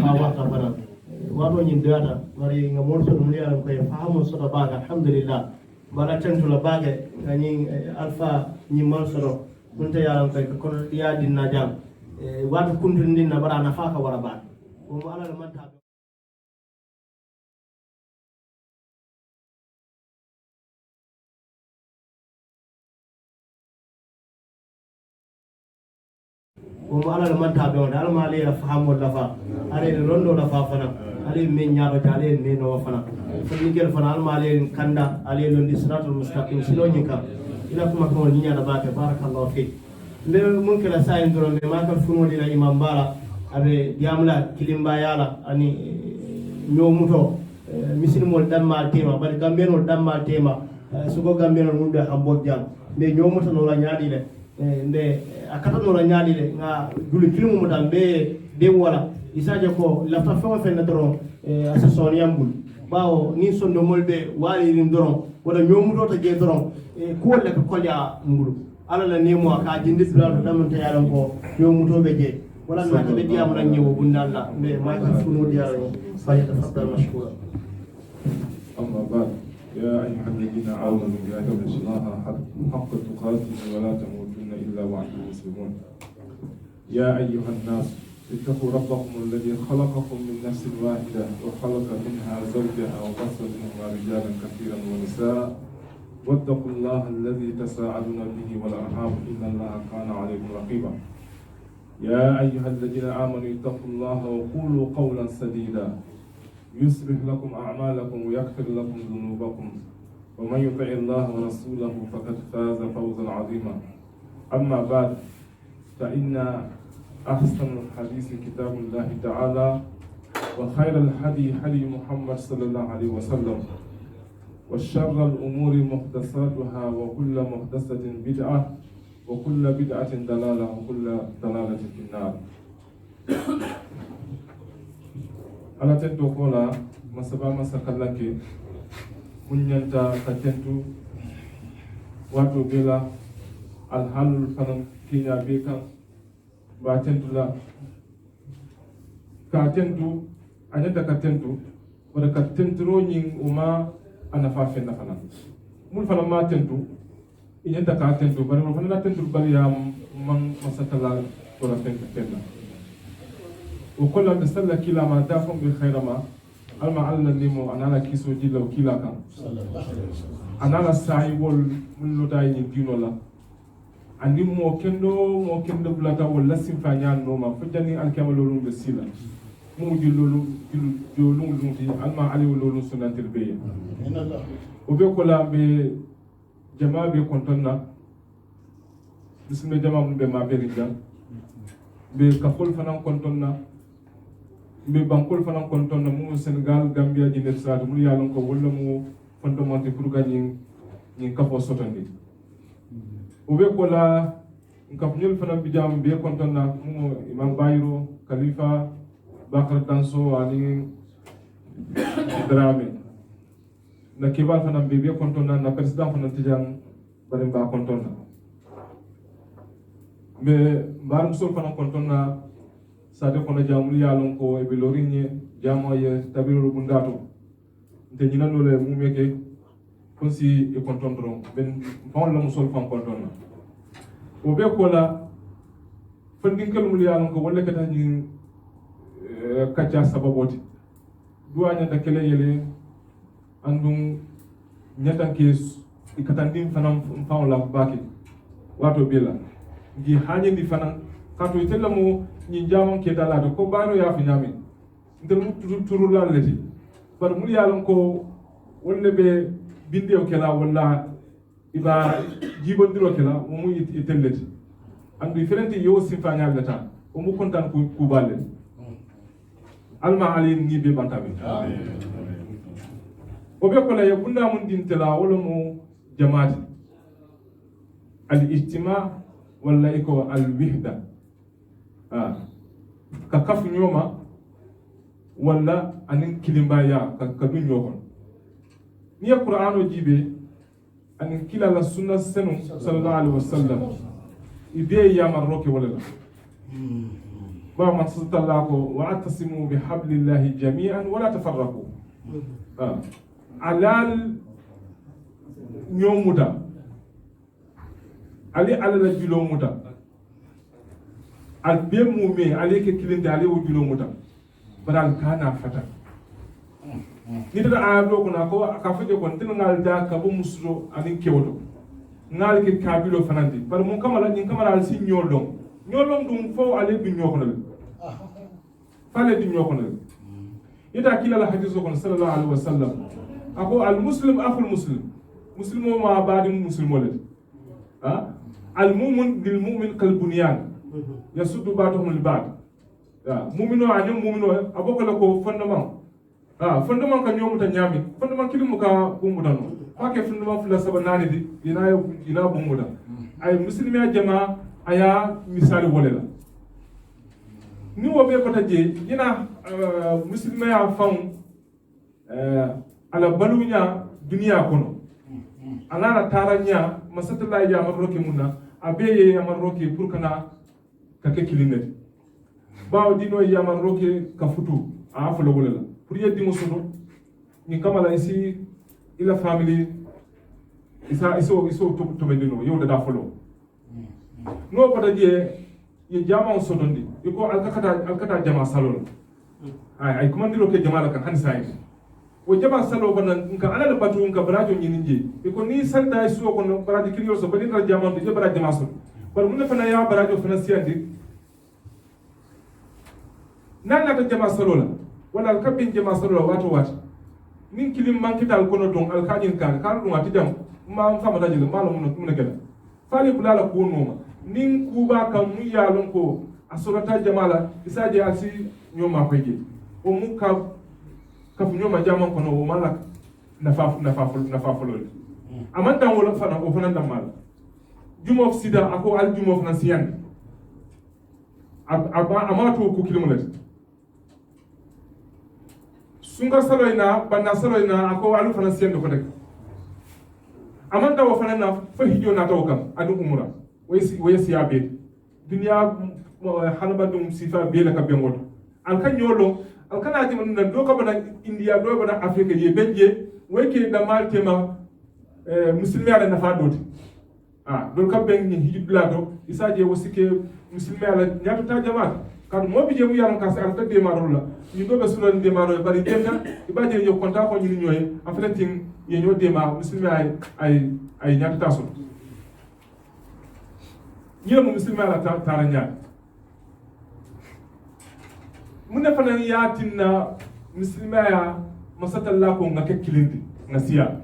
ma warta fana wato ñin data mari nga mon so dum yaram koy faamu so da baga alhamdulillah bala tentu la baga ngani alfa ñi mon so mun ta yaram koy ko ya dinna jam wato kundin dinna bara na faka wara ba ko mo ala man ta womo alal manta ɓe wonde alama ala fahamol lafa ala londo lafa fana ala min ñaɗote ala menowo fana fonnikel fana alama ala kanda ala londi siratul mustaqim siloñi kam ila kuma kamol ñiñaɗa bake barakallahu fik nde mun kela sayin doron ɓe makal funodila imam mbala aɓe jamla kilimba yala ani ñowmuto misilmol ɗammal tema bari gambenol ɗammal tema sugo gambenol mum ɓe hambok jam mbe ñowmutanola ñaɗile nde a katanola ñaaɗile nga juli kilimumu tan ɓe de wala isaje ko lafta fewo fenne doron asa soniyambul ɓawo ni sondomol ɓe waalirin doron waɗa ñomutota je doron kuwolle ko kolya ngulu ala la nemo ka jindi dulato ɗamanta yaran ko ñomutoɓe je wala nata ɓe diyamo nan ñewo bundalla ɓe mayka funu diyaro falyatafaddal mashkura أما بعد يا أيها الذين آمنوا اتقوا الله حق تقاته ولا تموتن إلا وأنتم مسلمون يا أيها الناس اتقوا ربكم الذي خلقكم من نفس واحدة وخلق منها زوجها وبث منهما رجالا كثيرا ونساء واتقوا الله الذي تساءلون به والأرحام إن الله كان عليكم رقيبا يا أيها الذين آمنوا اتقوا الله وقولوا قولا سديدا يصلح لكم أعمالكم ويغفر لكم ذنوبكم ومن يطع الله ورسوله فقد فاز فوزا عظيما أما بعد فإن أحسن الحديث كتاب الله تعالى وخير الهدي هدي محمد صلى الله عليه وسلم وشر الأمور محدثاتها وكل محدثة بدعة وكل بدعة ضلالة وكل ضلالة في النار ala tento kola masaba masakalake munyanta katentu wato bela alhalul fanan kinya be kan ba tentu la ka tentu anyanta ka tentu wala ka tentro nyin uma ana fa fe na fanan mun fanan ma tentu inyanta ka tentu bari mun fanan tentu bari ya man masakala ko la tentu tenna وكل بسلا كلا ما دافم بخير ما الما على نيمو انا لا كيسو جيلا وكيلا كان انا لا ساي وول من لو داي ني دينو لا عندي مو كندو بلاتا ولا سيمفانيا نوما فجاني الكامل لولو بسيلا مو جي لولو جولو لونتي الما علي لولو سنان تربيه وبيكولا ب جماعه بي كونتنا بسم الله جماعه بي ما بيرجا be kafol fanan kontonna be bankol fanan kontonna mu Senegal Gambia ji nder sadu mu yalon ko wala mu fondamenté pour gagner ni kafo sotandi o be ko la ngaf ñul fanan bi jam be kontonna mu Imam Bayro Khalifa Bakar Danso ani Dramé na kebal fanan be kontonna na president fanan tijan bari ba kontonna mais mbar musol fana kontonna sade kono jamul yalon ko e bilorinye jamo ye tabiro bundato nte nyina dole mu meke konsi e kontondro ben fon la musol fam kontonna o be ko la fandin kalmul yalon ko wala kata ni kacca sababoti duanya da kele yele andum nyatan kes ikatandin fana fam la baki wato bela gi hañindi fana kato itella mo ñi jamon ke dalado ko baro ya fi ñami ndel mu turu la leti par mu yalon ko wolle be bindew kala walla iba jibondiro kala mo mu itelleti andu ferenti yo sifa ñal leta o mu kontan ku balle alma ali ni be bantabe o be ko la ya bunda mun dintela wala mo jamaati al ijtima walla iko al wihda ka kaf ñoma walla anin kilimbaya ka du ñokon ni qur'ano jibe anin kila la sunna senu sallallahu alaihi wasallam ibe ya marroke wala la ba man sallallahu wa atasimu bi hablillahi jami'an wa la tafarraqu alal ñomuta ali alala julo muta al be mume ali ke kilinde ali o julo muta baral kana fata ni tata ayado ko na ko ka fuje ko tin ngal da ka bo musro ani kewdo ngal ke kabilo fanandi par mun kamala ni kamala al si nyolom dum fo ali bi nyokonal fale bi nyokonal ita kila la hadithu ko sallallahu alaihi wasallam ako al muslim akhul muslimo ma baadi muslimo le al mu'min bil mu'min kal bunyan yasuddu ba'dhum al ba'd mu'mino anyum mu'mino abokola ko fondement ka nyomuta nyami fondement kilimu ka bumbuda no hake fondement fula saba nani di ina bumbuda ay muslimi jama aya misali wolela ni wo be kota je ina muslimi ya fam ala balunya duniya kono anana taranya masatala ya marroke munna abeye ya marroke pour kana kake kilinati bawo dino ya marroke ka futu a folo wolela pour yeddi mo soto ni kamala isi ila family iso to mendino yow da folo no bada je ye jama soto ndi iko alkata jama salon ay komandiro ke jama la kan hansay o jama salo bana nka alal batu nka barajo nyininje iko ni sanda iso ko no barajo kiriyo so bani jama de barajo jama so bar mun fa na ya barajo fa na siyandi nan la ta jama salo la wala alkabin jama salo wato nin kilim mankital kono don alkajin kan dum ati jam ma fama dajil ma mun gela fali bulala ko noma nin kuba kan mu yalon ko asurata jamala isaje asi nyoma kwege o mu ka fu nyoma jamon kono o malak nafa lol amanta wala fana o fana damal jumof sida ako al jumof na siyan amato ko kilimolet sunga saloyna banna saloyna ako alu fana siyan ko dek amanta wo fana na fa hijo na taw kam adu umra waysi yabe dunya halaba dum sifa be la ka be ngoto al kan yolo al kana ji man do ka bana india do bana afrika ye benje wayke da maltema muslimi ala nafa doti do ka ben ni hijibla do isaje wosike muslimi ala nyato ta jamaat kadu mobi je mu yaron ka sa alta de marola ni do be sulan de maro bari tenda ibaje yo konta ko ni nyoy afletin ye nyo de ma muslimi ay nyato ta so ñi mo muslimi ala tara nyaa mun fa nan yatinna muslimi ya masatalla ko ngake kilindi ngasiya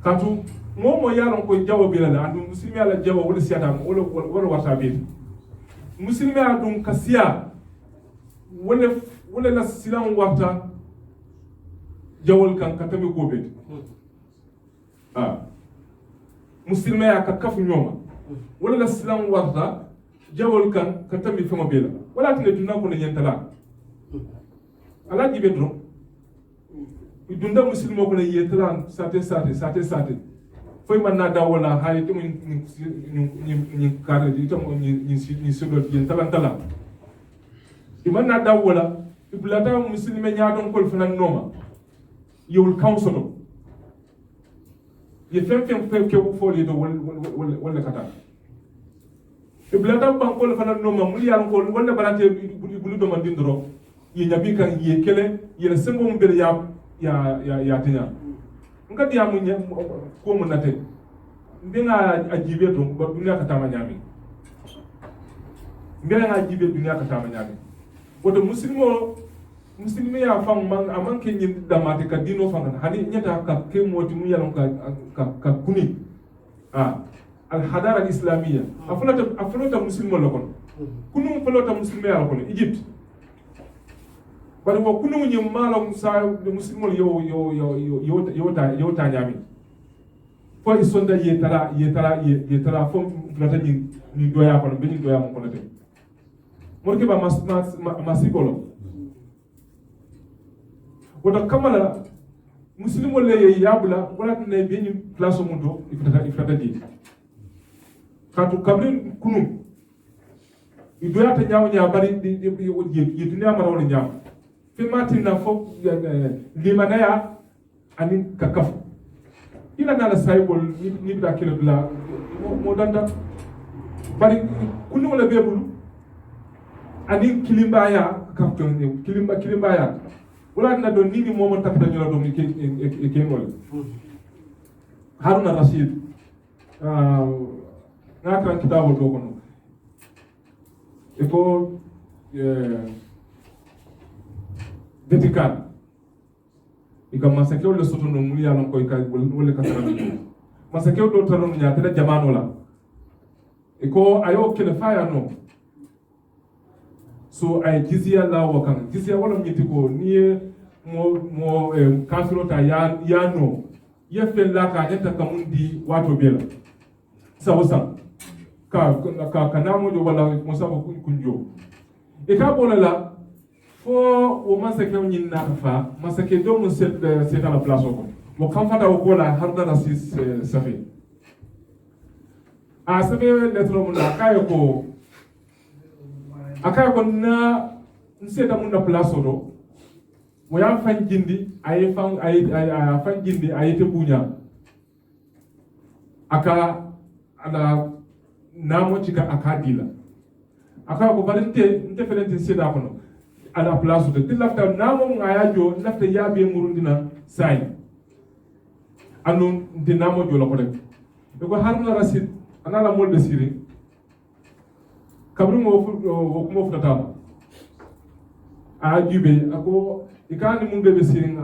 katu momo yaron ko jawo bi la andu muslimi ala jawo wala siyata wala wata bi muslimi adun kasiya wala la silan wata jawol kan katami gobe muslimi ya ka kafu nyoma wala la silan wata jawol kan katami fama bela wala tine dunna ko ne yentala ala jibe dro dunda muslimo ko ne yentala sate foi manna da wala hayi to ni kare di to ni sudo yentala tala imanna da wala iblata muslime nyaadon ko fanan noma yewul council ye fem ke foli do wala kata iblata bankol fanan noma mul yal ko wala barate bulu do mandin dro ye nyabi kan ye kele ye sembo mo bel ya tinya ngati ya munye ko mun nate mbinga ajibe to ba dunya ka tama nyami mbinga ajibe dunya ka tama nyami wodo muslimo ya fam man aman ke nyin damate ka dino fam hani nyata ka ke moti mu yalon ka kuni al hadara al islamiyya aflota muslimo lokon kunu aflota muslimo ya lokon Egypt bari wo kunu nyi malo sa muslimo yo ta nyami fo isonda yetara fo flata ni doya ko be ni doya mo ko te morke ba masibolo wota kamala muslimo le yabula wala ne be ni place mundo ifata di katu kabrin kunu idoya ta nyaaw nya bari di dunya mara wala nyaaw fi matina fo limanaya anin kakaf ila nala saybol ni da kilo bla mo danda bari kunu wala bebulu anin kilimbaya kafton kilimbaya wala na don nini momo takta nyola do ke ngol Haruna Rashid ngakran kitabo do kono eko Vatican ika masakeo le soto no muli alon ko ika wole kasara masakeo do tano nya tele jamano la eko ayo kele faya no so ay jizya la wakan jizya wala mnyiti ko ni mo kansilo ta ya no ye fella ka eta kamundi wato bela sawsa ka kanamo jo wala musabo kunjo e ka bola la fo o masake nyin na fa masake do mo set à la place ko mo kam fata ko la harda rasis safi a sabe letro mo la akayo ko na nseta mo na place do mo ya fan jindi ay fan jindi ay te bunya aka ada namo cika akadila aka ko barinte nte felente seda kono ala place de tilafta namo ngaya jo lafta yabe murundina sai anu de namo jo la ko def e ko Haruna Rashid anala molbe siri kabru mo ko futata a jube ako ikani mun bebe siri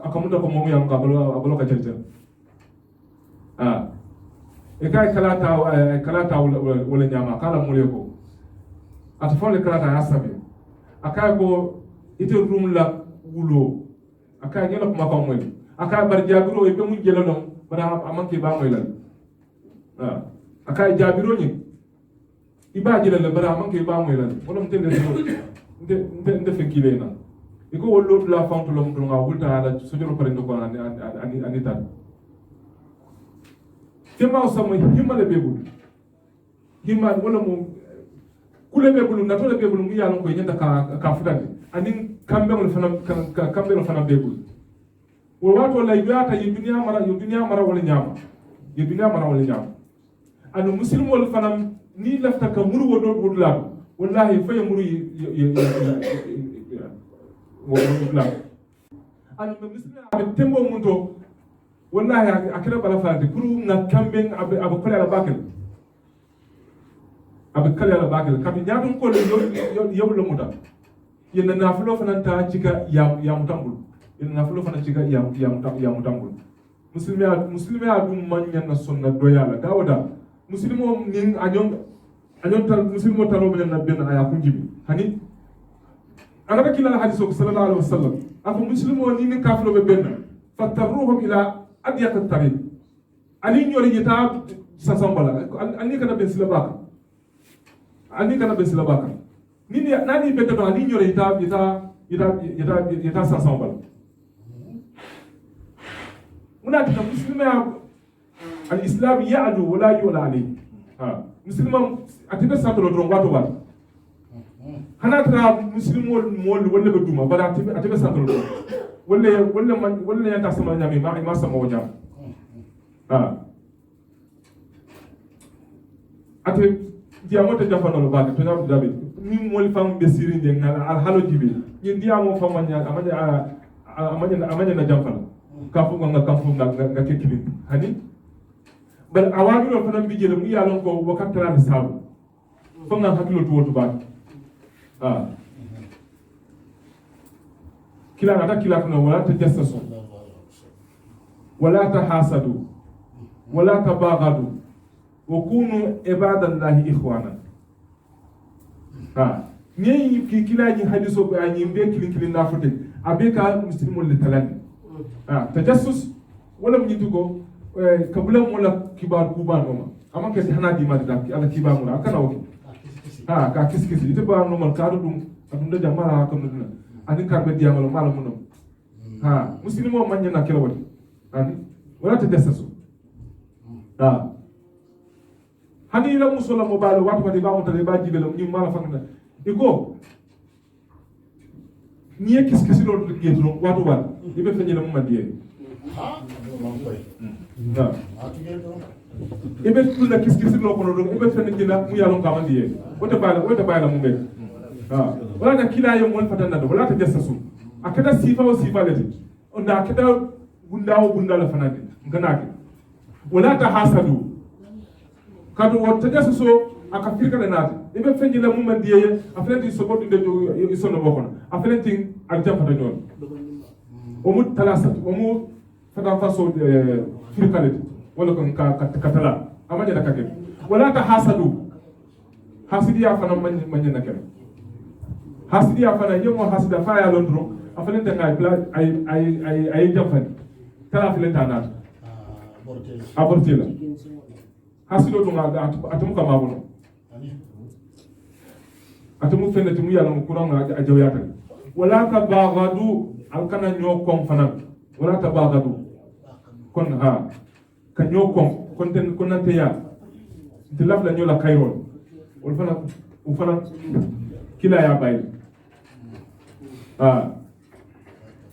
akamunda ko momu yang abalo ka chelchel ekai kalata wala nyama kala muleko atafale kalata asabe akai ko ite room la wulo akai ngela kuma ko moy akai bar jabiro e be mun jelo non bara amanke ba moy lan akai jabiro ni iba jelo le bara amanke ba moy lan wala mtende nde fekile na iko wollo la fanto lo mdo nga wulta ala sojoro pare ndo ko ani tan kema osamo himale bebul himma wala mo kule bebul na tole bebul ngi yalon ko nyanda ka futande anin kambe mo fana bebul wo wato la yata yi dunya mara wala nyama anu muslim wal fana ni lafta ka muru wodo wudla wallahi fay muru wudla anu muslim abe tembo munto wallahi akira bala fadi kuru na kamben abu kala bakal kabi nyaadum ko yoblo muta yena nafulo fana ta cika ya mutambul yena nafulo fana cika ya mutambul muslimi adum manya na sunna doyala dawada muslimo nin anyon tal muslimo talo ben na ben aya kunjibi hani anaka kila hadithu sallallahu alaihi wasallam afu muslimo nin kafiro be ben fatarruhum ila adiyat at-tariq ali nyori yita sasambala ali kana ben sila baka nini nani beto ali nyori yita sasambala munaka muslima al-islam ya'lu wa la yu'la alayhi muslima atibe satolo dron wato ba hanatra muslimo mol wala be duma bara atibe satolo wala yanta sama nyami ma sama wajam ate diamo te jafano lo baake to nyam dabe ni mol fam be sirinde ngala al halo jibe ni diamo fam manya amanya na jamfal kafu nga kekili hani bal awadu lo fanam bijele mu yalon ko wakatara de sabu fam nga hakilo to wotu baake kila nata kila kuna wala tajassasu wala tahasadu wala tabaghadu wa kunu ibadallahi ikhwana ni kila ni hadiso ko ani be kilin na fote abeka muslimul litalani tajassus wala mnyituko kabula mola kibar kubano ma amake hana di madda ala kibar mola akana woki ka kiskisi ite ba no man kadu dum adunda jamara ko nodina ani karbe diamalo mala munum muslimo manya na kila wadi ani wala tajassasu hani la musola mo balo watu pati ba mutale ba jibelo ni mala fakna iko ni kis lo getro watu wat ibe fenyela mo mandie na ibe tulla kis lo kono do ibe fenyela mu yalon ka mandie wata bala mu be wala na kila yo mon fatanda do wala ta jassasu akada sifa o sifa lati onda akada bunda la fanade nganake wala ta hasadu kadu wata jassasu akafirka le nati ibe fenyela mu mandie aflenti sobodu de isono bokono aflenti aljam fata ñol o mu talasat o mu fata faso firkaleti wala ko katala amanya da kake wala ta hasadu hasidiya fana manya na kene hasidiya fana yemo hasida fa ya londro afalenta ngai pla ay jamfani tala afalenta nat abortela hasido to ngaga atum kama bono atum fenati mu yalla mu kuranga ajawyata wala ka bagadu alkana nyokon fana wala ta bagadu kon ha ka nyokon konten konante ya tilaf la nyola kayrol wal fana kila ya bay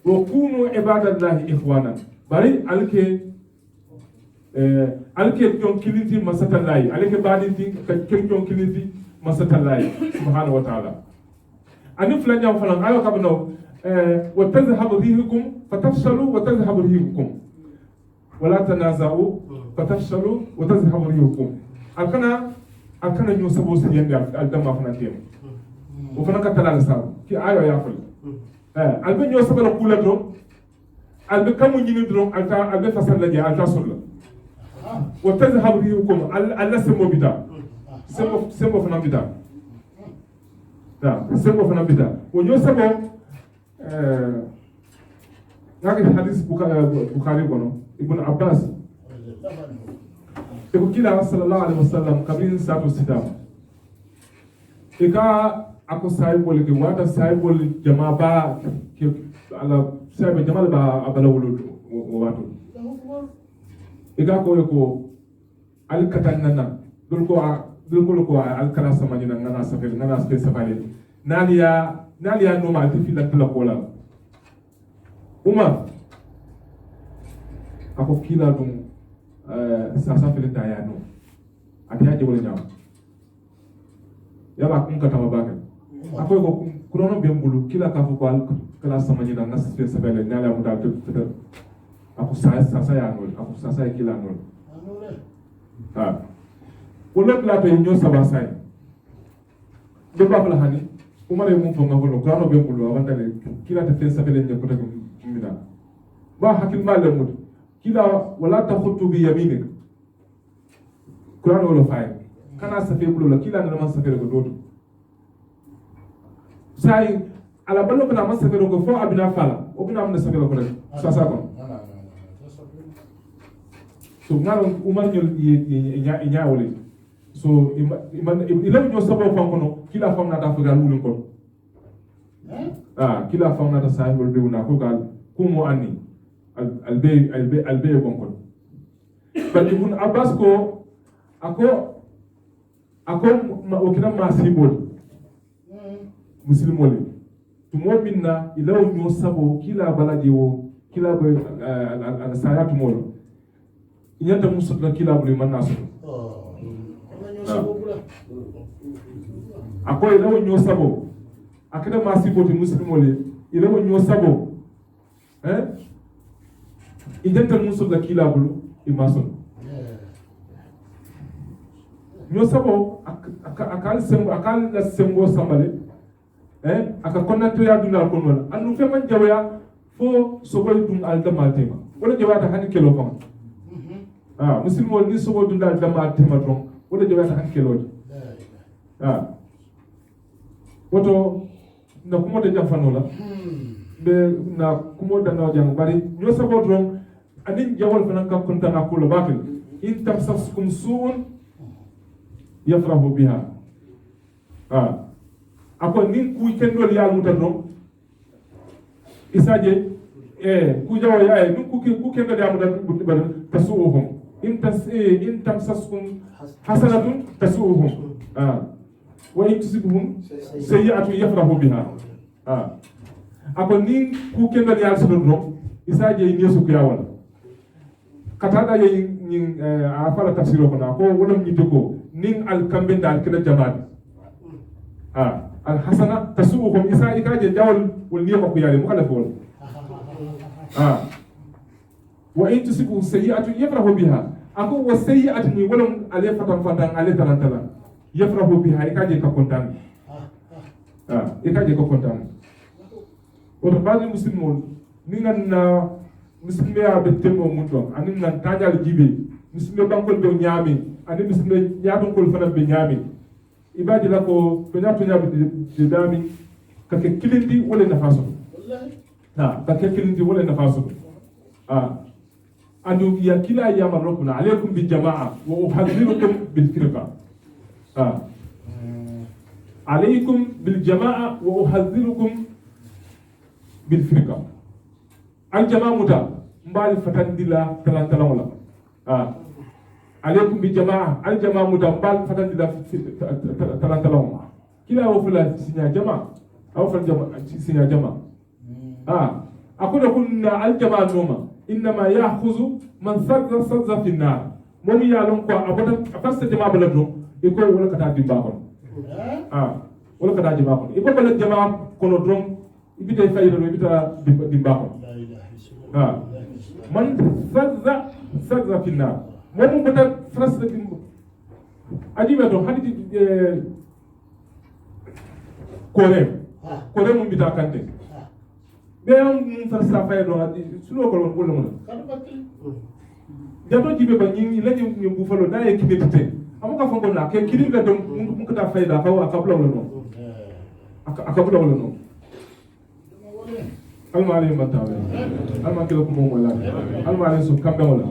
wa kunu ibadallahi ikhwana bari alke jon kiliti masatallahi alke badinti ka jon kiliti masatallahi subhanahu wa ta'ala ani fulanya fana ayo kabno wa tazhabu rihukum fatafshalu wa tazhabu rihukum wala tanaza'u fatafshalu wa tazhabu rihukum alkana nyo sabo se yende aldama fana tem o fana ka talala sabu ki ayo ya ful albe nyo sabo la kula do albe kamu nyini do albe fasal la je alta sulla wa tazhabu rihukum alla sembo bita sembo fana bita sembo fana bita o nyo sabo ngaki hadis bukhari kono ibn abbas eko kila sallallahu alaihi wasallam kabin satu sitam eka ako saibol ke wata saibol jama ba ke ala saibol jama ba abala wulu wato eka ko al katanna dul ko al kala samani ngana safel naliya no ma tifi la tula kola uma ako kila dum sasa fele tayano atiaje wala nyam yaba kun katama baka akoy ko kurono bembulu kila ka fu ko kala samani na nas fe sabele nala mu da tete ako sasa ya nol ako sasa kila nol wala kala to nyo sabasai do ba fala hani umare mu fonga ko kurono bembulu awandale kila ta fe sabele nyako ta kimina ba hakil malamud kila wala takhutu bi yaminik Quran wala fay kana safe bulo la kila na man safe ko dodo sai ala ballo kana man safe ko fo abina fala o bina man safe ko rek sa ko so ngalo umar nyol nya wala so ilam nyo sabo fam kono kila fam na ta fugal wulun ko kila fam na ta sai wol be una ko gal kumo anni albe konkon bal ibn abbas ko ako wakina masibol muslimole tumo minna ilaw nyo sabo kila balaje wo kila be al sayatu molo inyanta musudna kila bulu man nasu ako ilaw nyo sabo akina masibol muslimole ilaw nyo sabo identa musul la kila bulu imason nyo sabo akal la sembo sambale aka konnato ya dunal kon wala anu fe man jawya fo soboy dum al damal tema wala jawata hani kelo fam muslim wol ni soboy dum dal damal tema don wala jawata hani kelo woto na kumo de jamfanola be na kumo da no jang bari nyo sabo don anin jawal fanan ka kunta na kula bakil in tamsaskum su'un yafrahu biha ako nin ku kendol yal mutano isaje ku jawo ya nin ku kendol yal mutano tasuhum in tamsaskum hasanatun tasu'uhum wa in tusibhum sayyi'atun yafrahu biha ako nin ku kendal yal sodo isaje nyesu ko yawala katada ye nin a fala tafsiro ko na ko wolom ni doko nin al kambe dal kila jamaat al hasana tasu'uhum isa ikaje jawol wol ni ko yale mu kala fol wa in tusibu sayyi'atun yafrahu biha ako wa sayyi'atun ni wolom ale fatan ale tarantala yafrahu biha ikaje ka kontan ikaje ko kontan woto baadi musidmol ni ganna musidɓe a ɓe telmo mum ɗon anin nan taƴal jiɓe musidɓe ɓankol ɓe ñaami ani musidɓe ñatonkol fana ɓe ñaami ibaji la ko to ñatoñaɓe de dami kake kilindi wole nafa soto kake kilindi wole nafa soto andu ya kila yama rabbuna alaykum bil jamaa wa uhadhirukum bil firqa alaykum bil jamaa wa uhadhirukum bil firqa al jamaa muta mbali fatandila talantala wala alaykum bil jamaa al jamaa muta mbali fatandila talantala wala kila wo fula sinya jamaa aw fal jamaa sinya jamaa akuna kunna al jamaa noma innama ya'khudhu man sadza fi an-nar mom ya lon ko abata afasta jamaa bala do e ko wala kata dimba kon wala kata dimba kon e ko bala jamaa kono drom ibita fayda do ibita dimba kon man sadza fi an-nar mom bata frasta dimba ajiba to haditi kore mum bita kante beyan mun farsa fay do sulo ko won wala jato jibe ba ñi la ñu bu falo da e kibetite amuka fongo na ke kirim la dum mun ko ta fayda ko akabla wala non akabla wala non almali matawe alma kilo ko mo wala almali su kambe wala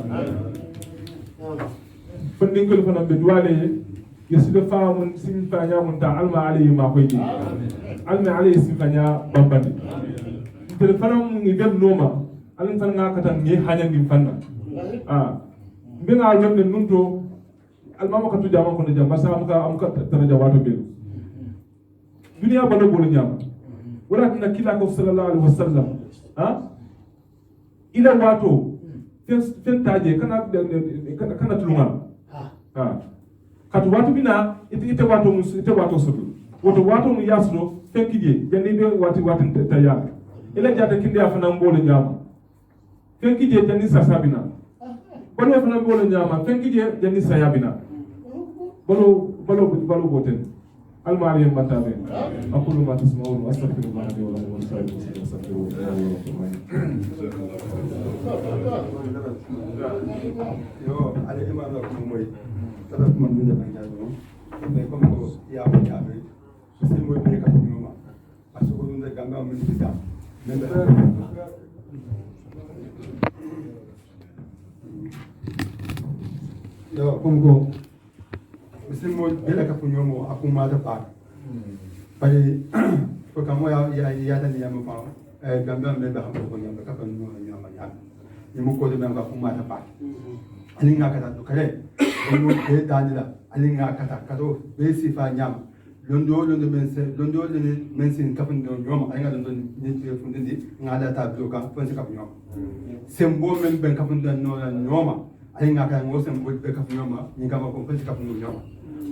fondingol fana be duwale yesibe fa mun sin fa nya mun ta alma alayhi ma koy di alma alayhi sin fa nya bambandi telephone ngi gel noma alin tan nga katan ngi hanya ngi fanna mbinga wonde nunto almama ka tujama ko jam basa am ka tara jawato be dunya bana bolu nyama wala tan kila ko sallallahu alaihi wasallam ila wato fen taje kana tulunga katu watu bina ite wato sodu wato mu yasro fen kije jandi be wati tayya ila jata kindi afana mbolo nyama fenki je jani sasabina bolo afana mbolo nyama fenki je jani sayabina bolo goten almari matabe aqulu ma tasma'un wa astaghfirullah li wa lakum wa lisa'iril muslimin yo ale ma la ko moy tara man min da banja do mais comme ko ya be c'est moy be ka ñoma parce que on da gamba min bita yo kongo muslimo bela ka punyomo akuma da pa pare ko kamo ya tan ya mo pa gamba me ba ko nyamba ka pan no nyama ya ni mo ko de ka kuma da pa alinga ka da kale mo de danila alinga ka ta do be sifa nyama londo mensen kapin do nyoma ay nga londo ni ci fundindi nga da ta bloka fon ci kapin nyoma sembo men ben kapin do nyoma ay nga ka ngo sembo be kapin nyoma ni ka ko fon ci kapin nyoma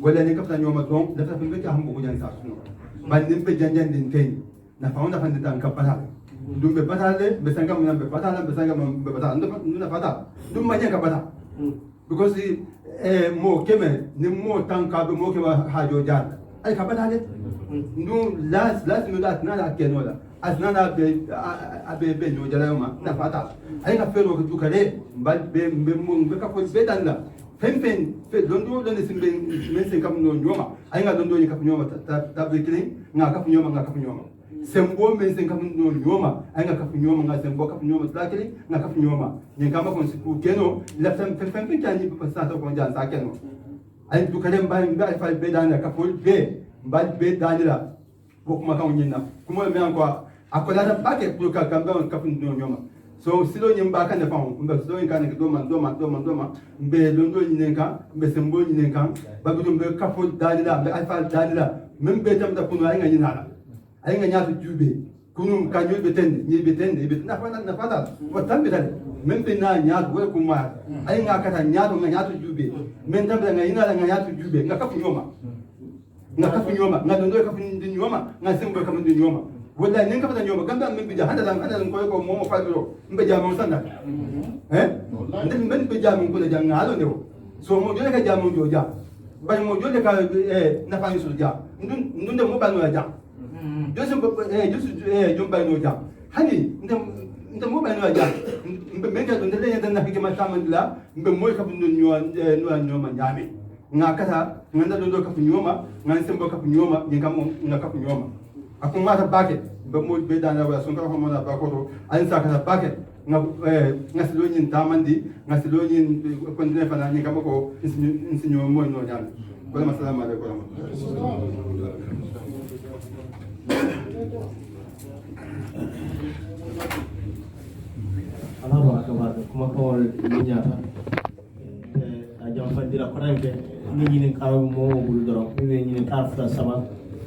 wala ni kapin nyoma don da ta fin be hambo ko jan sa suno ban nim be janjan din tay na fauna fan da ka pata dum be pata le be sanga mun be pata be sanga mun be pata ndu na pata dum ma ka pata because mo keme ni mo tan ka be mo ke hajo jar ay kabadale ndu las no dat na la kenola asnana be no jala ma na fata ay ka fero ko dukare mbal be mo be ka ko be dan la fempen fe londo simbe men sen kam no nyoma ay nga londo ni kam nyoma ta be kilin nga kam nyoma sembo men sen kam no nyoma ay nga kam nyoma nga sembo kam nyoma ta kilin nga kam nyoma ni kam ko siku keno la fempen tani be sa to ko jan sa keno ay du kale mbay fay be dana ka fol be mbal be dana ko kuma kan nyina kuma me anko akola da pake pour ka kamba on kapin no nyoma so silo nyimba kan ne fam mbe silo kan ke doma mbe londo nyinen kan mbe sembo nyinen kan babu mbe kafo dalila mbe alfa dalila membe tam da kunu ay nga nyinala ay nga nyaatu jube kunu kan yo betende ni betende na fata wa tambe dal membe na nyaatu we kuma ay nga kata nyaatu jube men tam da nga yinala nga nyaatu jube nga kafu nyoma nga dondo kafu nyoma nga sembo kafu nyoma wala nin kafa nyoma gamba min bija hada ko mo fa biro mbe jamu sanda ndin ben be jamu ko da ngalo ne so mo jole ka jamu joja ba mo jole ka na fa yusu ja ndun de mo ba no ja josu jom ba no ja hani ndem mo ba no ja mbe men ka donde le na hikima tamandla mbe mo ka bu nyoma nyame nga kata nganda dondo ka nyoma nga sembo ka nyoma ni kam nga ka nyoma akun mata bake be mo be dana wala sun ka ho mona ba ko an sa ka bake nga silo nyin tamandi nga silo nyin ko ndine fana ni kamako insinyo mo no nyal wala masalamu alaikum Allahu akbar kuma kawal nyata a jamfandira koranke ni nyinin karaw mo bulu doro ni nyinin karfuta sama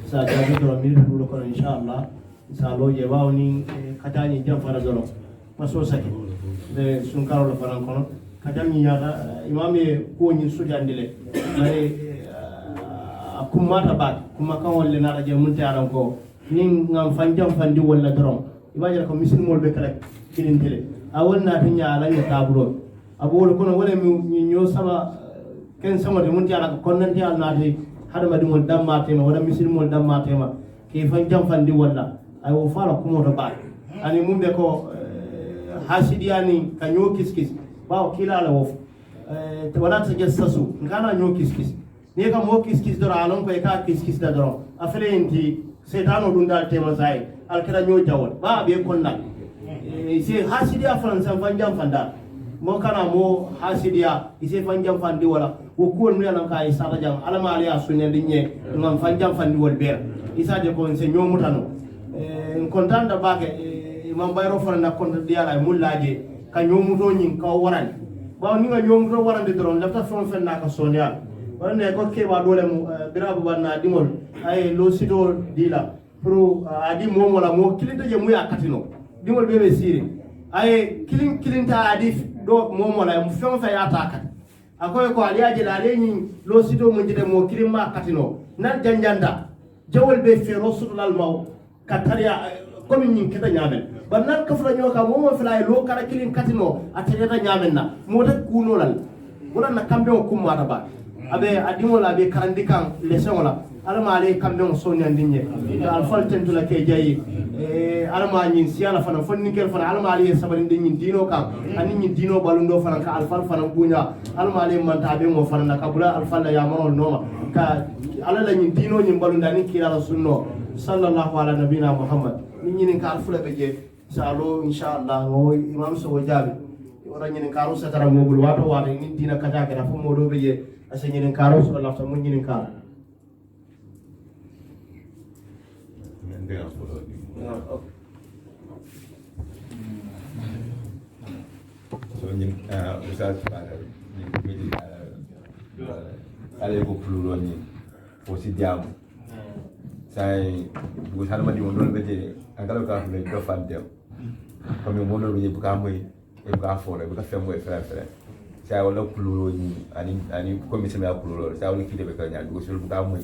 sa jabi doro mi dulu ko inshallah sa lo je wawni katani jamfara doro maso sake be sun karaw la faran kono katani nyata imame ko nyin sujandile mare akumata ba kuma kawal le na je munti aran ko nin ngam fanjam fandi wala doro ibaje ko misilmol be kala kinin tele awon na tinya ala ya taburo abolo kono wala mi nyo sama ken sama de mun tiala ko nan tiala na de hada ma dumol damma tema wala misilmol damma tema ke fan jam fandi wala ay wo fala kumo to ba ani mumbe ko hasidiani ka nyo kiskis bawo kila ala wof wala ta jassasu ngana nyo kiskis ne ka mo kiskis dora alon ko ka kiskis da doro afele inti setano dun dal tema sai alkira nyo jawol ba be konna ise hasidiya faransa fanjam fanda mo kana mo hasidiya ise fanjam fandi wala wo ko mi ala ka isa jam ala ma ala sunne dinye ngam fanjam fandi wol ber isa de ko se nyomutano kontanda bake imam bayro faranda konta diala mullaje ka nyomuto nyin ka warani ba ni nga nyomuto warande dron lafta fon fenna ka sonya wonne ko ke wa dole mu birabu banna dimol ay lo sito dila pro adi mo wala mo kilita je mu yakatino dimol bebe siri ay kilinta adif do momo la mu fen fa yataka akoy ko aliaje la leni lo sito mo jide mo kilimma katino nan janjanda jawol be fe rasulul maw kataria komi nyin keta nyamen bannan kafra nyoka momo fly lo kala kilin katino atata nyamen na mo ta kuno lal wala na kambe ko kumma ba abe adimola be karandikan leson wala alama ale kambe so nyandinye alfal tentula ke jayi alama nyin siala fana fonni kel fana alama ali sabalin de nyin dino kan anin nyin dino balundo fana ka alfal fana bunya alama ali manta be mo fana ka bula alfal la yamaro noma ka alala nyin dino nyin balunda ni kila sunno sallallahu ala nabina muhammad nyin ka alfula be je salo inshallah ngo imam so wajabi ora nyin ka ro satara mo bul wato wato nyin dina kata ka fo mo do be je asa nyin ka ro so lafta mo nyin ka so ñin usage ñi ale ko plulo ni o si diam sai du salma di won be je angalo ka le do fan dem comme mo do be ka moy e ka fo le be ka fe moy frère sai wala plulo ni ani commission ya plulo sai wala ki de be ka nya du sul ka moy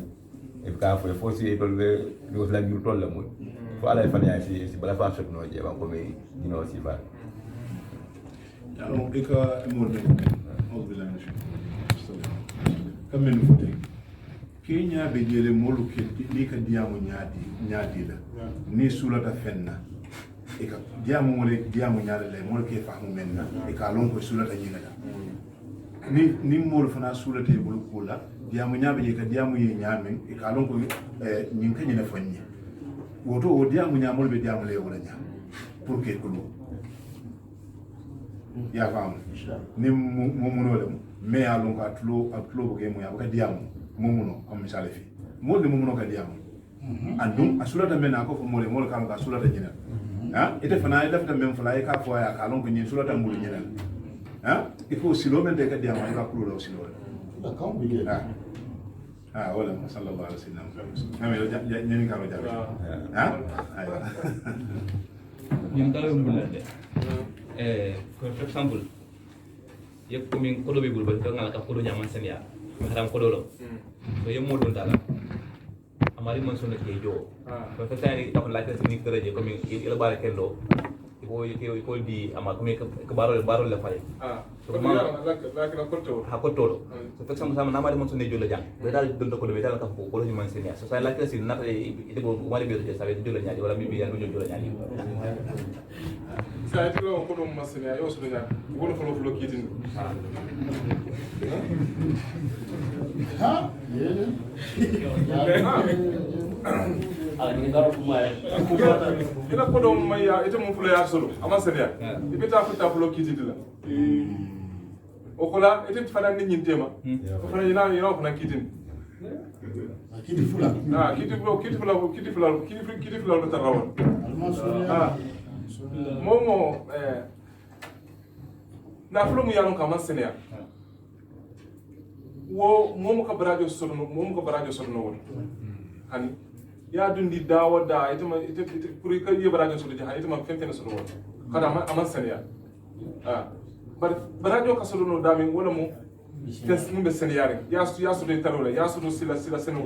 e ka fo si e dolbe do la mi tol la moy fo ala fan ya si bala fa sok no je ba ko me dino si ba alors eka mo de mo de la nation kamen fote kenya be jele molu ke ni ka diamu nyaadi la ni sulata fenna eka diamu mole diamu nyaade le mol ke fahmu menna eka lon ko sulata nyina ni mol fana sulata bulu kula diamu nyaabe je ka diamu ye nyaamen eka lon ko nyin kany na fanyi woto o diamu nyaamol be diamu le wala nyaam pour que ko ya fam ni momunole me ya lon ka atlo bo ke mo ya ka diamu momuno am misale fi mo de momuno ka diamu andum asulata mena ko fo mo le mo ka sulata nyina ha ite fana ila fata men fala ka fo ya ka lon ko nyin sula ta mbul nyina ha il faut silo men de ka diama ka kulo silo la kan bi ye wala sallallahu alaihi wasallam amelo nyani ka jabe ha aywa ñun dara mu la de for example yep ko min ko do be bul ba to ngala ka ko do nyaman sen ya haram ko do lo so yem mo don dala amari man sonne ke jo ko fa tani ta la ta ni kere je ko min ila bare kendo ko di ama ko ko baro la fay so ma la ko to so fa sama sama namari man sonne jo la jang be dal don ko do be dal ka ko do man sen ya so sa la ka sin na ite ko mari be je sa be jo la nyaadi wala mi bi ya do jo la nyaadi sa ite ko ko do man sen ya yo so nya ko folo kitin ha ye ina ko do may ya ite mo fulo ya solo ama sen ya ibe ta folo kitin la o kola ite fana ni nyintema o fana ina fana kitin kiti fula kiti fula ta rawon momo na fulo mu yalon kama sen ya wo momo ka barajo solo no hani ya dundi dawa da ita kuri ka yi barajo solo jahan ita ma fente solo kada aman saniya barajo ka solo no dami wala mu tes mu be saniyare ya su de tarola ya su sila seno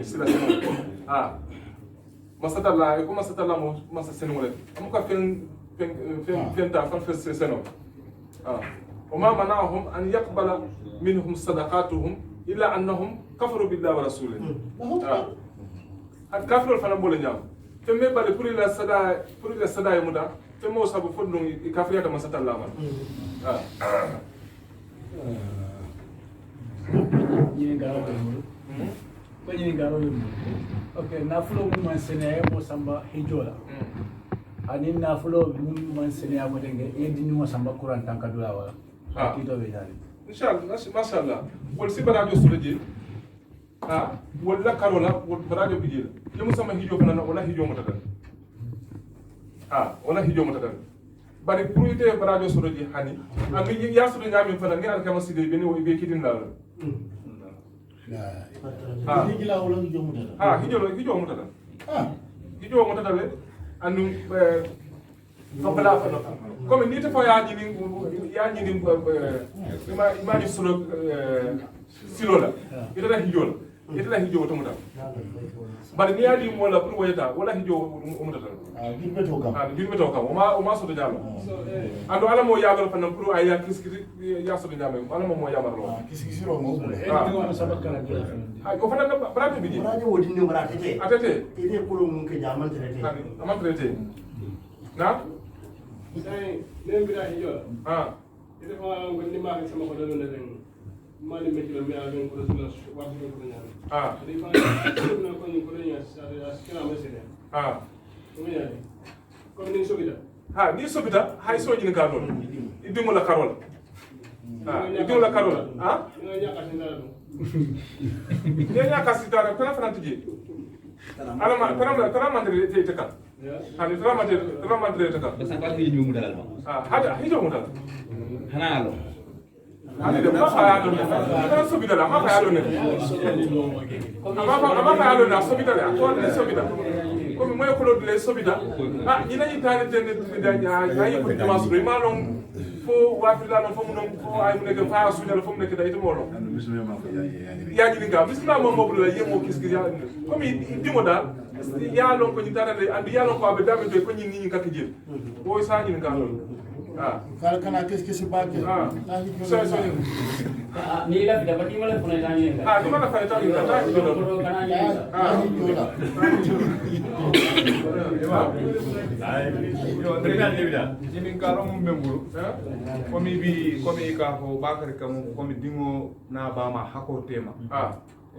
masatalla ko masatalla mo masa seno wala am ka fenta fan seno وما منعهم أن يقبل منهم صدقاتهم إلا أنهم كفروا بالله ورسوله. كفروا فلان بولا نيام. فما بالي كل الصدا يمودا فما وصابوا فندون كفريا كما ستالله من. Okay, nafulo mu mansene mo samba hijola. Ani nafulo mu mansene mo denge edini mo samba Quran tankadula wala. Tito be jali. Inshallah, mashallah. Wal si barajo suraji. Wala karola, wal barajo bijil. Yemu sama hijo fana wala hijo mutadan. Wala hijo mutadan. Bari pour ite barajo suraji hani. Ami ya sura ngami fana ngi alkama sidi beni wo be kidin dal. hijila wala hijo mutadan hijo mutadan. Hijo mutadan le anu fabala fana comme ni te fo ya nyini imani solo silola ita hijo to muta bari ni yadi mo la pour wayta wala hijo muta bin beto kam o ma so to jalo ando ala mo yagal fana pour ay ya kiskiti ya so to jalo ala mo ya marlo kisikisiro mo bule ko fana brate bi radio wodi ni wara tete atete ite ko mun ke jaman tete aman traité na sai ne bira hiyo ite ko ngol ni ma sama ko do ne ren mali me kilo me aven ko sula wasu ko nya ri fa ko ni ko nya sa kila mesele ko nya ko ni sobida ni sobida hay so jini ka don idimu la karol idimu la karol ni nya ka sindara do ni nya ka sindara kana fana tije alama kana mandre te kan hani tara mandre te kan besan ka hijo mu dalal ma hada hijo mu dalal hana alo hani de ma fa do kana sobida la ma fa do ne ama fa do na sobida la ko ni sobida ko mi moy ko do le sobida ina ni tane tane da yi ko tama so ma long fo wa fi la no fo mu no fo ay mu ne fa su ne fo mu ne da ite mo lo ya ni nga bisna mo mo la yemo kiski ya ko mi dimo dal ya lon ko ni tane le andi ya lon ko abe dame do ko ni ni ka kijil o sa ni nga lo kana kesi bake so ni la vida pati mala funa tani ni mala fa tani ta ni do jinin karo mum membulu komi bi komi ka fo bakar kam komi dingo na ba ma hako tema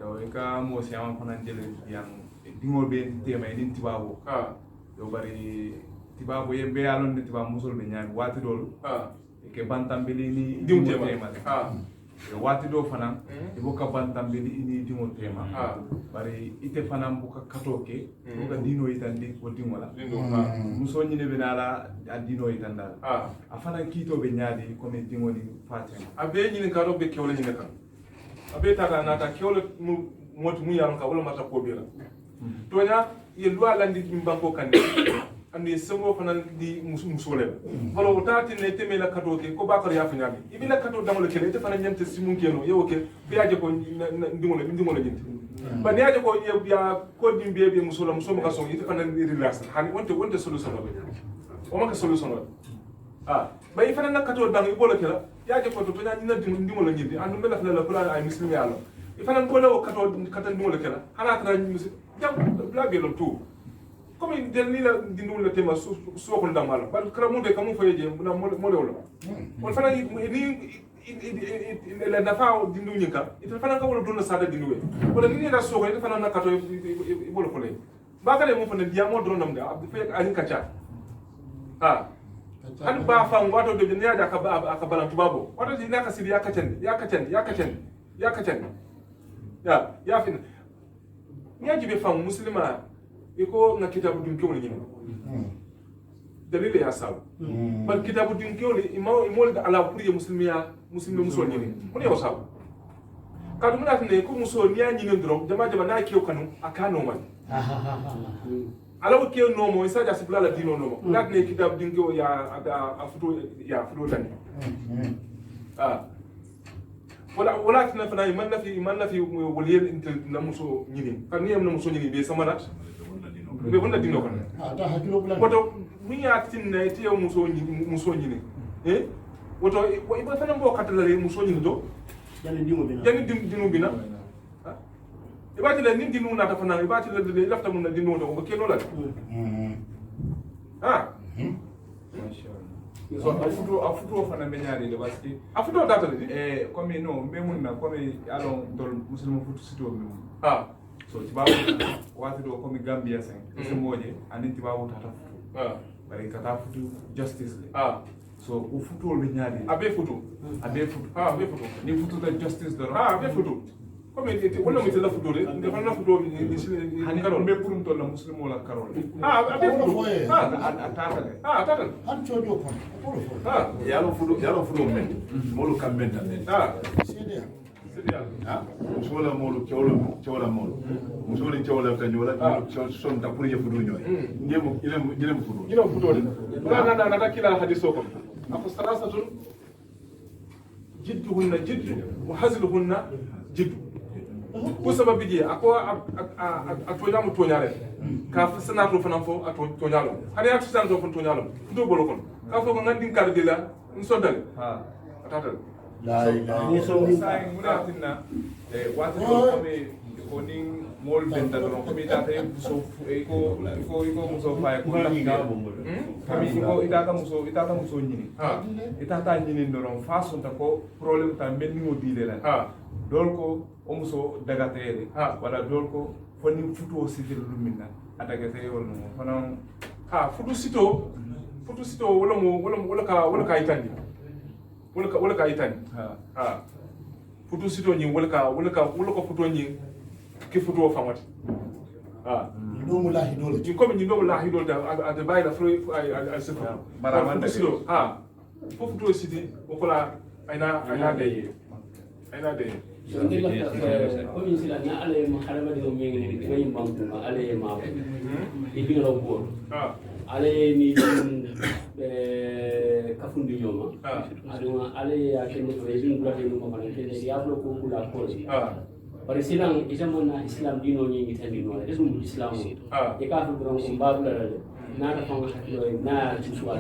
yo ka mo si am fana jele yang dingo be tema ni tibabo yo bari tibabo yembe alon ni tibabo musul be nyami wati dol ke bantambeli ni dingo tema wati do fana ibuka bantambe ni dimo tema bari ite fana buka katoke buka dino itandi ko dimola muso nyine benala dino itandala afana kito be nyaadi ko me dimo ni fatima abe nyine kado be kewle nyine kan abe taka nata kewle moti mu yaron ka wala mata ko bela to nya ye lwa landi kimbanko kan andi sengo fana di musole wala utati ne temela katoke ko bakar ya fanya bi ibila kato damole kele te fana nyante simun keno yewoke biaje ko ndimole jinti ba ne aje ko ya ko dimbe be musola musomo ka so ite fana relax hani wonte solution ba o maka solution ba ba ifana na kato dang ibola kela yaje ko to nya ndimole jinti andu mela fana la kula ay muslimi yalo ifana bola kato katan ndimole kela hala tra musi jam blage lo tout comme del la dindu la tema sokol damala bal kramunde kamu fayeje na mole wala on fana ni la nafa dindu nyinka ita fana ka wala donna sada dindu we wala ni na sokol ita fana na kato ibolo fole ba kale mo fana diamo drone namde abdu fe alin kacha han ba fa wato de ne ya ka balan tubabo wato ni naka sidi ya kacen ya fin ya jibe fa muslima iko na kitabu dunkiyo ni nyina dalile ya sabu bal kitabu dunkiyo ni imol da ala kuriye muslimi muso nyini mun ya sabu kadu mun afine ko muso ni ya nyini ndrom jama na kiyo kanu akano man ala kiyo no mo isa ja sibla la dino no mo na ne kitabu dunkiyo ya afuto tani wala tina fana man na fi waliyen intel na muso nyini kan ni am na muso nyini be samanat be wonda dino kan ta hakilo bulan woto mi ya tinna ti yow muso nyini woto iba fana mbo katalale muso nyini do jani dinu bina iba ti la nin dinu na ta fana iba ti la lafta mun na dinu do ko keno la so afuto fana be nyaade de baski afuto data comme no be mun na comme alon dol muslimu futu sito mi so tibabu wati do comme Gambia sen se moje ani tibabu tata futu bari kata futu justice so u futu be nyaade abe futu ni futu da justice do abe futu comme wala mi tela futu de defal na futu ni hani karo be purum to la muslimu la karo abe futu tata han chojo kon yalo futu men molu kambenta men sedia musola molu chola molu musoli chola ka nyola son ta pour ye futu nyoy ngemu ilem futu de na kila hadiso ko ako sarasatun jidduhunna jiddu wa hazluhunna jiddu ko sababu je ako atonya mu tonyare ka senato fana fo atonyalo hani atu senato fo tonyalo ndo bolo kon ka fo ngandi karde la nsodal atatal la ni so sai muratina wati ko me ko ni mol benta do ko mi tata so ko muso fa ko la kami ko itata muso nyini itata nyini ndoro fa so ta ko problème ta men ni mo dile la dol ko o muso dagatere wala dol ko foni futo civil lumina adagate wala mo fana futu sito wala ka itandi wala ka itandi futu sito nyi wala ka futo nyi ke futo famati ndomu la hidolo ni comme ni ndomu la hidolo da de bayla fro ay sefa futu sito futu siti okola ayna de so ndela ko min sila na ale ma halama de mengi ni ngai banku ale ma ibi lo ko ale ni kafundi nyoma aduma ale ya kenu to izin gura de no ma ne ya lo ko kula ko par silang isamona islam dino ni ngitandi no ale sum islam e ka fu dron ko babula na na fanga hakilo na juswa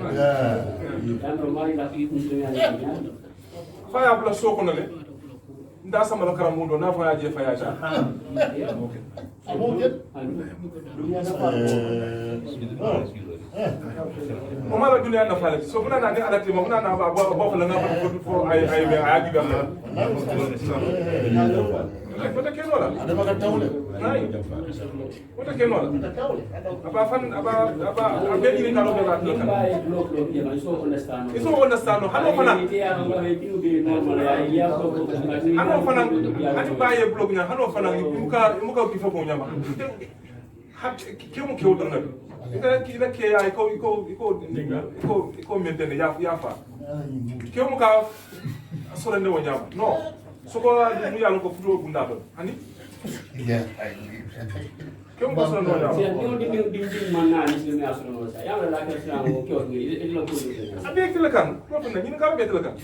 dan ro mari la fi muslimi ani fa ya bla soko na le nda sama la karamundo na fa ya je fa ya ja o mala dunia na fa so muna na ni ala tema muna na ba fa la na fa fo ay ay ay wata kenola adama ka tawle ay wata kenola aba fan aba abe ni kalo be rat kan iso understand hano fana hano baye blog nya hano fana muka kifa ko nyama kemu ke wodon na ila ke ya iko mentene ya fa kemu ka sore ne wonyama no soko mu yalla ko fudo bu ndato ani kemu ko sore ne wonyama di manna ni simi asro sa ya la ka sa mo ko ngi ila ko abi telekan ko na ni ka be telekan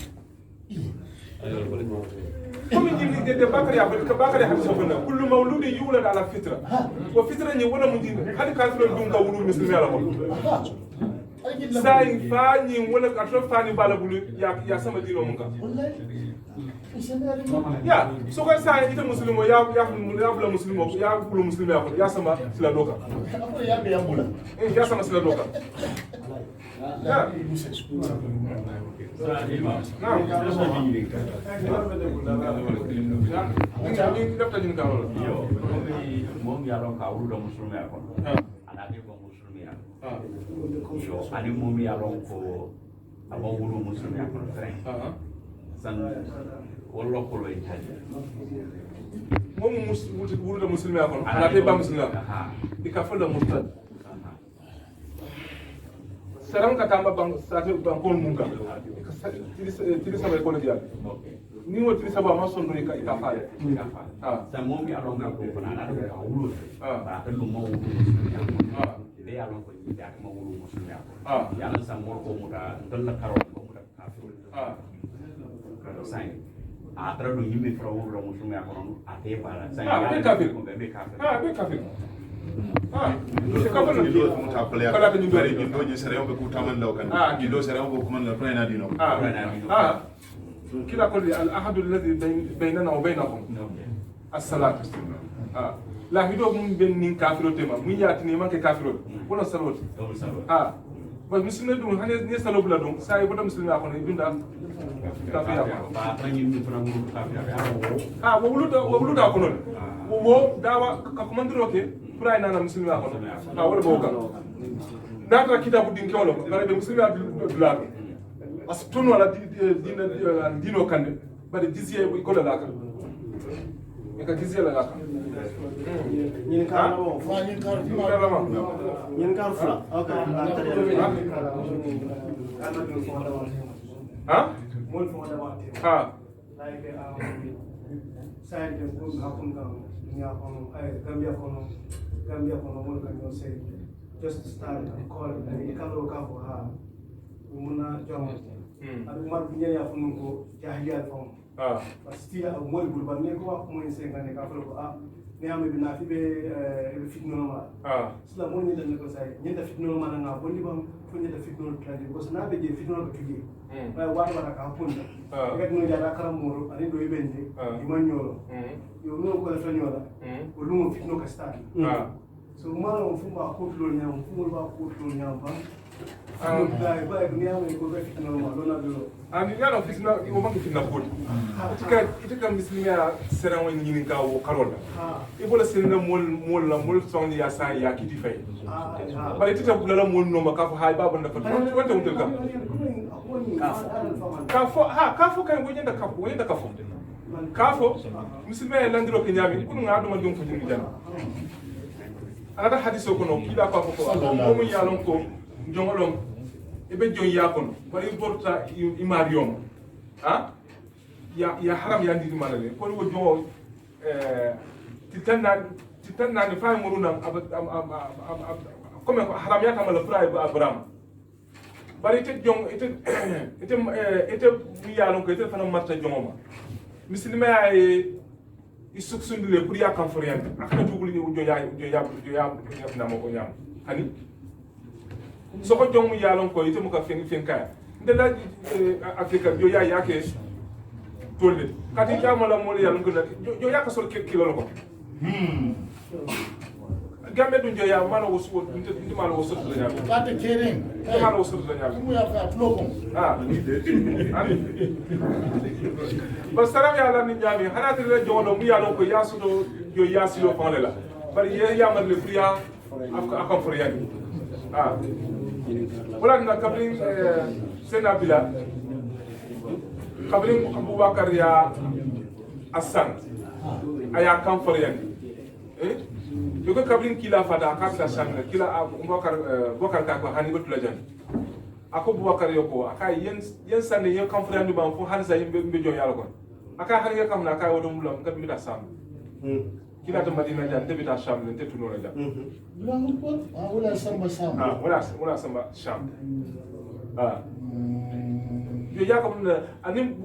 comme ni de bakari ya bakari hadis ko na kullu mawludi yulad ala fitra wa fitra ni wala mu din hadi ka filo dum ka wulu muslimi ala ko sai fa ni wala ka to fa ni bala bulu ya sama dino mun ka ya so ka sai ita muslimo ya bula muslimo ya bulu muslimi ya ko ya sama sila doka ya be ya bula ya sama sila doka ya moom yalon ka wuluda musulmi ya kono anake ko musulmi ya yo ani moom yalon ko aba wulu musulmi ya kono fere san wallo ko lo itali moom wuluda musulmi ya kono anake ba musulmi ya ika fola murtad seram ka tamba bang sate bang kon munga tiri sama ko dia ni wo tiri sama ma son ka faale sa mom ya ron ka ko na na ka wulu ba ka lu mo wulu be ya ron ko ni da ma wulu musulmi ya lan sa mor ko mu da dalla karo ko mu da kafir sai a tra do yimbe fra wulu musulmi ko non a te bala sai be kafir be kafir be kafir kala ko nyimbe ni do je sere ko taman law kan di do sere ko kuma la prena dino kila ko al ahad alladhi baynana wa baynakum as-salat la hido mun ben nin kafiro tema mun yati ni manke kafiro wala salot ba muslimi dum hane ne salo bula dum sai bodo muslimi ko ne dunda kafira ba tan yimbe fra wulu kafira wo wuluda ko non wo dawa ka komandiro ke pray nana muslimi ko wala boka nata kitabu din kewlo bare be muslimi abdullah as tun wala dino kande bare diziye ko la laka e ka diziye la laka ñin ka no fa ñin ka ñin ka fula okay Mon fo da ma like side dem ko hakun kan nya kono Gambia kono mon kan no say just start call ni ka lo ka ko ha muna jom adu mar bu ñaya fu ko jahiliya fo parce que a moy bul ba ne ko wax moy sen ngane ka ko ne am bi na fi be fitno ma sila mo ni den ko say ni da fitno ma na bo ni bam fu ni da fitno tradi ko na be je fitno ko tugi ba wa ba ka punda ga no jara karam mo ani do ibende di man nyolo yo no ko la fa nyola ko lu mo fitno ka start so ma no fu ba ko lo nyam fu mo ba ko lo nyam ba ba dunia mo ko be fitno ma do na do ani yalo fitna o mangi fitna ko itika muslimia sera woni nyini ka wo karola ibola sirina mol la mol sonni ya sa ya kiti fay ba itika bulala mol no ma ka fa hay baba ndafa wonte wonte kafo kay wonyenda kafo kafo muslimia landiro ke nyami kunu ngado ma dum fujini jana ala hadiso ko no kila ko ko mo yalon ko jongolom ebe jon yakon bari borta imarium ya haram ya ndi manale ko wo jo titanna ni fay moruna comme haram ya tamala fray abraham bari te jong ite mi yalon ko ite fana marta jongoma muslima ay isuksundule pour yakam foriande akata tugul ni jo ya na mo ko nyam hani soko jong yalon ko ite muka fen kaya ndela afrika jo ya yake tolle kati jamala mo yalon ko jo ya ka sol kilo ko gambe dun je ya mala wosu ndi mala wosu da ya ba ta keren mala wosu da ya mu ya fa tulo ah ba saram ya la ni nyami hana tire jono mu ya lon ko ya sudo yo ya silo fon la bari ye ya mar le priya akam priya ah wala na kabrin sena bila kabrin abubakar ya asan aya kam priya yoga kabrin kila fada akasa sanga kila Bokar ka ko hani betula jan ako Bokar yoko aka yen sanne yen kam friandu bam fu hansa yimbe be jon yalla ko aka hani kam na ka wodo mulam ngam bita sam kila to madina jan te bita sam te tuno la jan bilang ko wala samba sam wala samba sam yo yakam na anim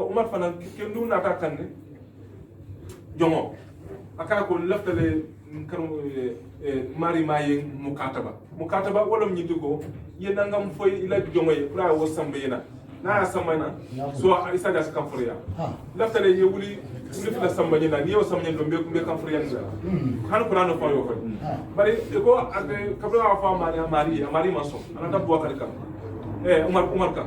umar fana kendu na ta kanne jongo aka ko leftale karu mari maye mukataba wala nyindi ko yena ngam foy ila jongoy pra wo sambe yena na samana so isa da kam furiya leftale ye wuli la samba yena ni yo samnya do be kam furiya nda han qur'an ko yo ko bari ko ade kabra fa mari maso anata Boubacar kam umar kam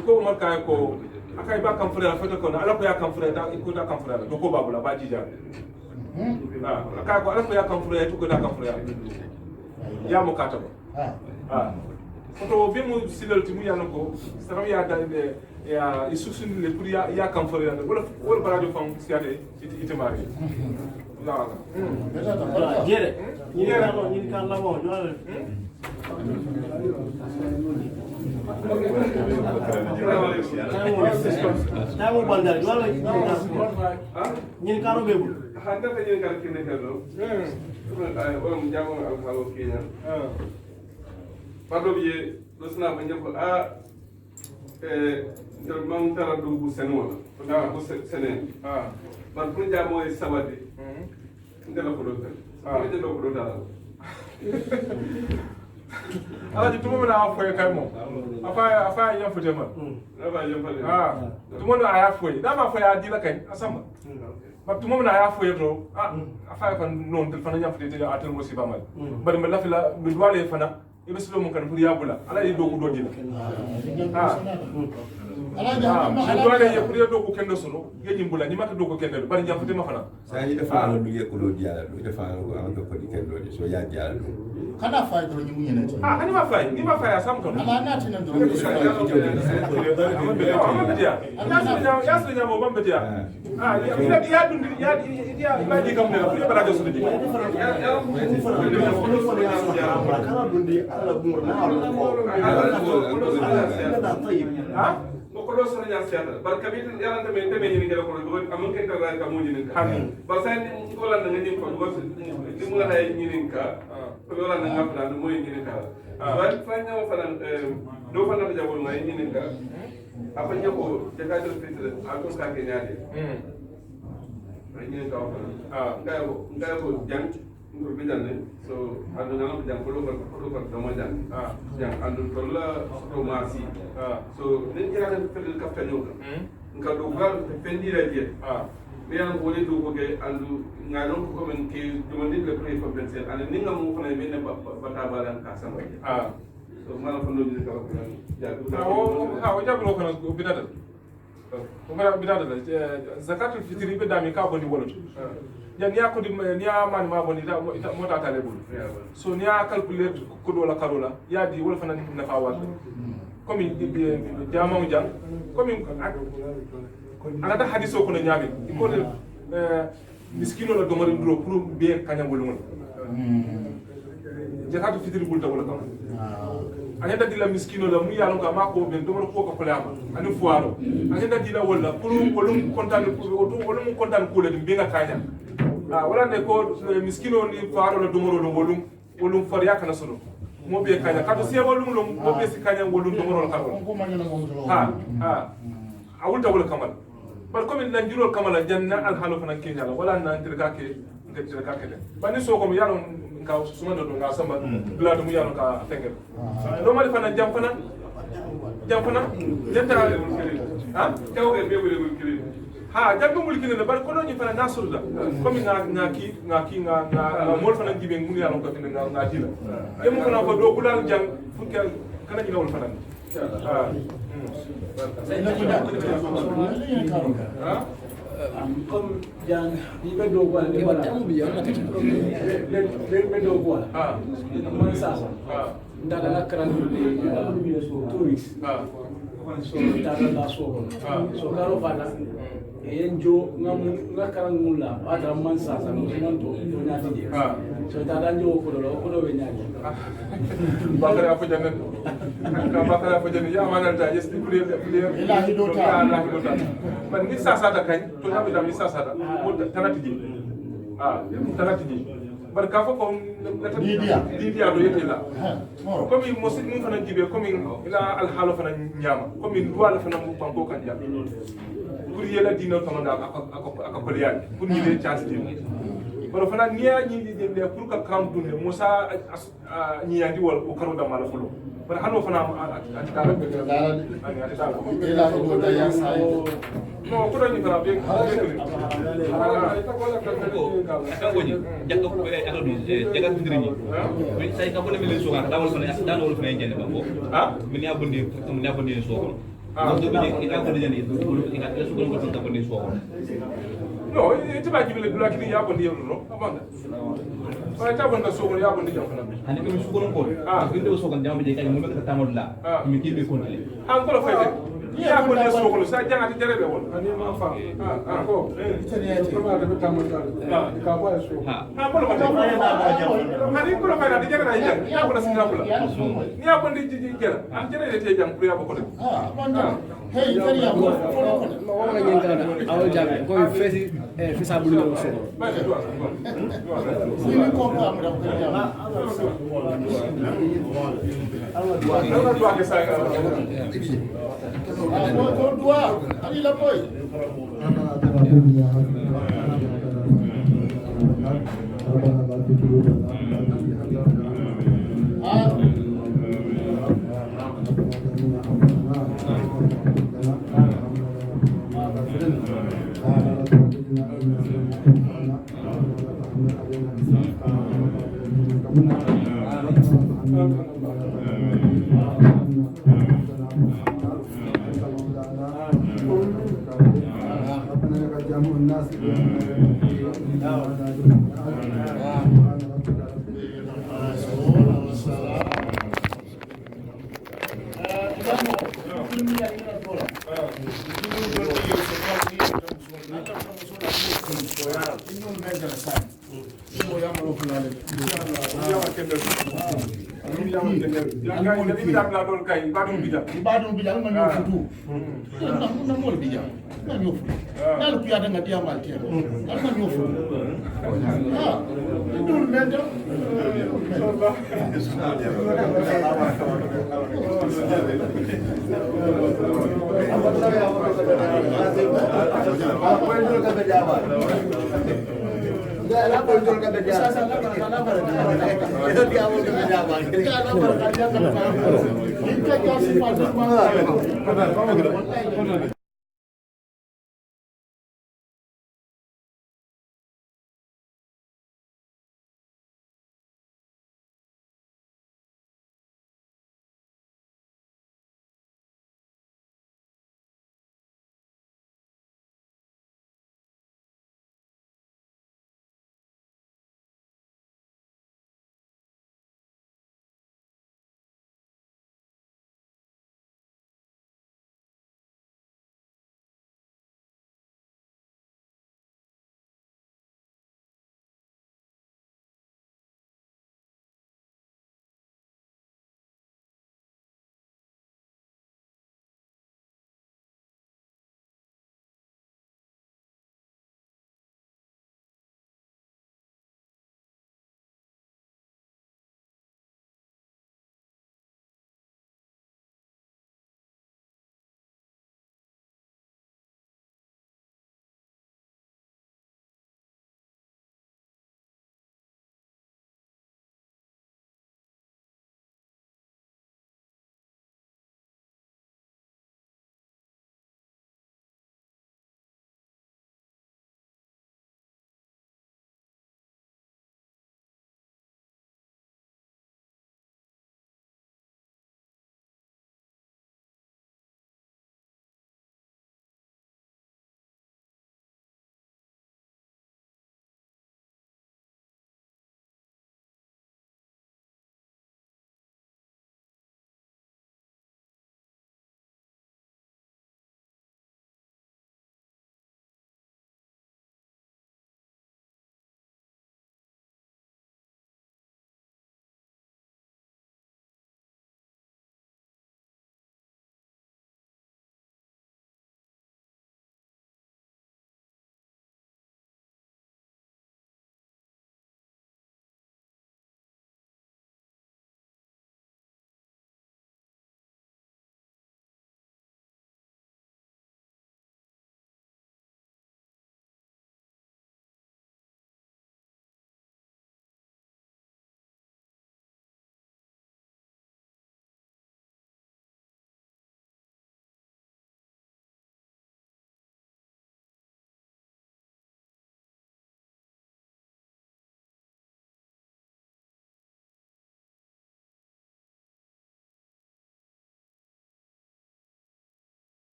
ko umar ka ko akai ba kam furiya fa ko na ala ko ya kam furiya da ko da kam furiya do ko babula ba jija ko alafu ya kamfura tuko da kamfura ya mukataba foto be mu silal timu ya nako saram ya da ya isusun le pour ya kamfura wala barajo fam siade ite mari la wala jere ni kan la mo tamu bandar wala ni karo bebu handa ta yin karkin da kallo ay o mu jago al falo kenya pado biye do sna ba nyako do mam tara do bu senwa da bu senen man kun jamo e sabade ndela ko do tan ko do da ala di tumo na afo kai mo afa yan fute ma tumo na ya fo da ma fo ya di la kai asamba ba tumo na ya fo yeto afa kan non tel fana yan fute te atel mo siba mal bari ma lafila bi wale fana ibe silo mun kan furi ya bula ala di do ko do dina ala wale ye furi do ko kendo solo ye nyimbula ni mata do ko kendo bari yan fute ma fana sa yi defa no duye ko do diala do defa ko am do ko di kendo so ya diala kana fay do nyimu nyene ti ani ma fay ni ma fay asam to ala na ti nan do ya so nyamo bambe dia ya dundi ya ba di kam ne la pour barajo so di kana dundi ala bumur na ala ko do so nya siata bar kabit yalan de men teme ni ngela ko do amon ken ka ka mo ni ka ba sa ni ko lan nga ni ko do ni mu la hay ni ka ko do lan nga fa do moy ni ka ba fa nya fa lan do fa na jabol may ni ka apa nyako jaka do fitre a ko ka ke nyaade ni ka fa nga ko jang ngol be janne so adu ngam jang ko do mo jang jang andu tolla to masi so nen jira tan fel ka tanyo ka do gal pendira je me an ko le do ko ge andu ngalon ko men ke do men le pre for pensel an ni ngam ko ne men bata balan ka sama so mala ko no ni ka ko ja o jablo ko bidada ko bidada zakatul fitri be dami ka boni woloto ya niya ko niya man ma boni da mo ta tale bul so niya calculer ko do la karola ya di wol fana na fa wat comme jama mu jang comme ana da hadiso ko no nyami ko de miskino la do mari ndro pour bien kanya bolum jakatu fitiri bulta wala kam anyanda dila miskino la mu yalo ka mako ben do mo ko ko lama ani fuaro anyanda dila wala pour wolum kontan wolum kontan ko le mbinga kanya wala ne ko miskino ni faaro la domoro lo wolum far yakana solo mo be kanya kado se wolum lo mo be si kanya wolum domoro la kado awulta wala kamal bar comme nan juro kamala janna al halu fana kenya wala nan tirga ke bani so ko yalo ka suma do nga samba dula do mu yalo ka fengel do mali fana jam fana janta ha taw be be ha jambe mul kine bar ko don fana nasulda comme nga mol fana jibe mun ya lon ko fina nga dila e mo kana ko do bulal jang fukke kana ni lawol fana comme jang ni be do wala ni wala be do wala man sasa ndala la kran tourist so ndala la so karo fana enjo ngakaran mulla ata man sasa man to nyati de so tada njo ko do be nyati bakara fa janna ka bakara fa janna ya manal ta yes plus ila hido ta man ni sasa da kan to na bi sasa da mo tanati ji tanati ji bar ka fa ko didia do yete la comme mo sit mo fana jibe comme ila al halu fana nyama comme duwala fana mo banko kan ja pour yela dino kamanda aka koliyal pour ni le chance dino baro fana niya ni de pour ka kampu ne musa ni yandi wal ko karo da mala fulo bar hano fana atala ila ko da ya sai no ko da ni fana be aka goni jakko aka do jaga tudiri ni min sai ka bole mi so ka dawol fana dan wol fana jende ba ko min ya bondi so ko Waktu itu kita boleh jadi itu, kita suka nonton tentang kondisi suara. No, itu bagi bila dulu kita ya bondi dulu, apa anda? Kalau kita bondi suara ya bondi jauh kan? Hanya kami suka nonton. Kita suka jangan menjadi kayak mula kita tamat lah. Mikir berkon lagi. Kalau faham, ya bondi suara, saya jangan dijadi berkon. Ani apa? Aku, kalau ada tamat lah, kau ada suara. Apa lo macam? Ani kalau faham dijadi lagi jangan. Ya bondi Singapura. Ni apa bondi jadi? Ani jadi dia jangan pria berkon. Hey, kari ya ko wala ngeen kana awal jabe ko fesi fisa bu do so ni ko ko am da ko ya Allah dua ke saya ko dua ali la boy Ibadun bijak man yo futu. Na mol bijak. Man yo futu. Na lu piada ngati amal tiya. Man yo futu. Dul menda. La control ka beja. Itu dia mau ke beja bang. Kita kasi pada mana.